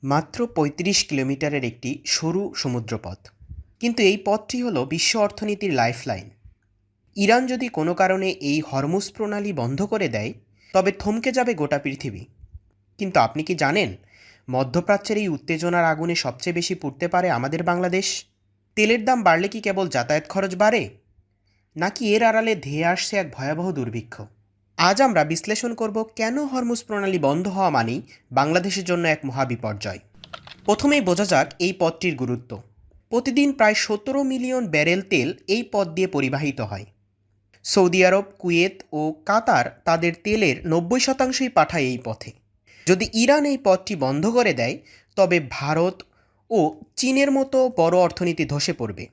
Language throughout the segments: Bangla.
মাত্র ৩৫ কিলোমিটারের একটি সরু সমুদ্রপথ, কিন্তু এই পথটি হলো বিশ্ব অর্থনীতির লাইফলাইন। ইরান যদি কোনো কারণে এই হরমুজ প্রণালী বন্ধ করে দেয়, তবে থমকে যাবে গোটা পৃথিবী। কিন্তু আপনি কি জানেন, মধ্যপ্রাচ্যের এই উত্তেজনার আগুনে সবচেয়ে বেশি পুড়তে পারে আমাদের বাংলাদেশ? তেলের দাম বাড়লে কি কেবল যাতায়াত খরচ বাড়ে, নাকি এর আড়ালে ধেয়ে আসছে এক ভয়াবহ দুর্ভিক্ষ? আজ আমরা বিশ্লেষণ করব কেন হরমুজ প্রণালী বন্ধ হওয়া মানেই বাংলাদেশের জন্য এক মহাবিপর্যয়। প্রথমেই বোঝা যাক এই পথটির গুরুত্ব। প্রতিদিন প্রায় ১৭ মিলিয়ন ব্যারেল তেল এই পথ দিয়ে পরিবাহিত হয়। সৌদি আরব, কুয়েত ও কাতার তাদের তেলের ৯০% পাঠায় এই পথে। যদি ইরান এই পথটি বন্ধ করে দেয়, তবে ভারত ও চীনের মতো বড় অর্থনীতি ধসে পড়বে।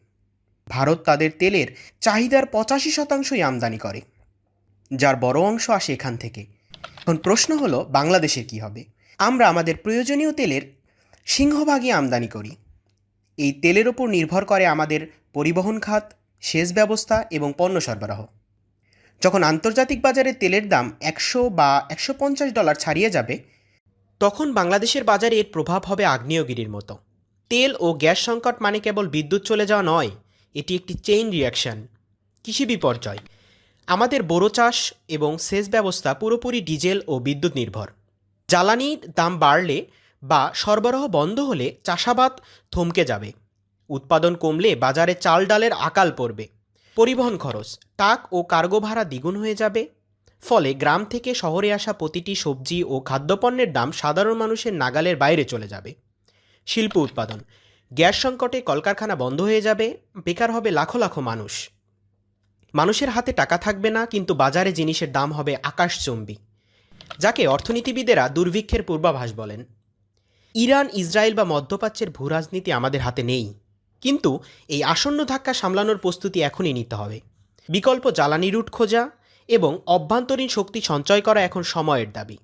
ভারত তাদের তেলের চাহিদার ৮৫%ই আমদানি করে, যার বড় অংশ আসে এখান থেকে। এখন প্রশ্ন হলো, বাংলাদেশের কী হবে? আমরা আমাদের প্রয়োজনীয় তেলের সিংহভাগই আমদানি করি। এই তেলের ওপর নির্ভর করে আমাদের পরিবহন খাত, সেচ ব্যবস্থা এবং পণ্য সরবরাহ। যখন আন্তর্জাতিক বাজারে তেলের দাম $১০০ বা $১৫০ ছাড়িয়ে যাবে, তখন বাংলাদেশের বাজারে এর প্রভাব হবে আগ্নেয়গিরির মতো। তেল ও গ্যাস সংকট মানে কেবল বিদ্যুৎ চলে যাওয়া নয়, এটি একটি চেইন রিয়াকশন, কৃষি বিপর্যয়। আমাদের বোরো চাষ এবং সেচ ব্যবস্থা পুরোপুরি ডিজেল ও বিদ্যুৎ নির্ভর। জ্বালানির দাম বাড়লে বা সরবরাহ বন্ধ হলে চাষাবাদ থমকে যাবে। উৎপাদন কমলে বাজারে চাল ডালের আকাল পড়বে। পরিবহন খরচ, ট্রাক ও কার্গো ভাড়া দ্বিগুণ হয়ে যাবে। ফলে গ্রাম থেকে শহরে আসা প্রতিটি সবজি ও খাদ্যপণ্যের দাম সাধারণ মানুষের নাগালের বাইরে চলে যাবে। শিল্প উৎপাদন, গ্যাস সংকটে কলকারখানা বন্ধ হয়ে যাবে, বেকার হবে লাখো লাখো মানুষ। মানুষের হাতে টাকা থাকবে না, কিন্তু বাজারে জিনিসের দাম হবে আকাশচুম্বী, যাকে অর্থনীতিবিদেরা দুর্ভিক্ষের পূর্বাভাস বলেন। ইরান, ইসরায়েল বা মধ্যপ্রাচ্যের ভূরাজনীতি আমাদের হাতে নেই, কিন্তু এই আসন্ন ধাক্কা সামলানোর প্রস্তুতি এখনই নিতে হবে। বিকল্প জ্বালানি রুট খোঁজা এবং অভ্যন্তরীণ শক্তি সঞ্চয় করা এখন সময়ের দাবি।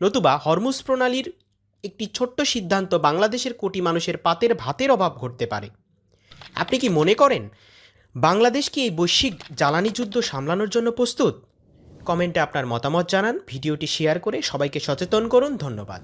নতুবা হরমুজ প্রণালীর একটি ছোট্ট সিদ্ধান্ত বাংলাদেশের কোটি মানুষের পাতের ভাতের অভাব ঘটতে পারে। আপনি কি মনে করেন বাংলাদেশ কি এই বৈশ্বিক জ্বালানি যুদ্ধ সামলানোর জন্য প্রস্তুত? কমেন্টে আপনার মতামত জানান, ভিডিওটি শেয়ার করে সবাইকে সচেতন করুন। ধন্যবাদ।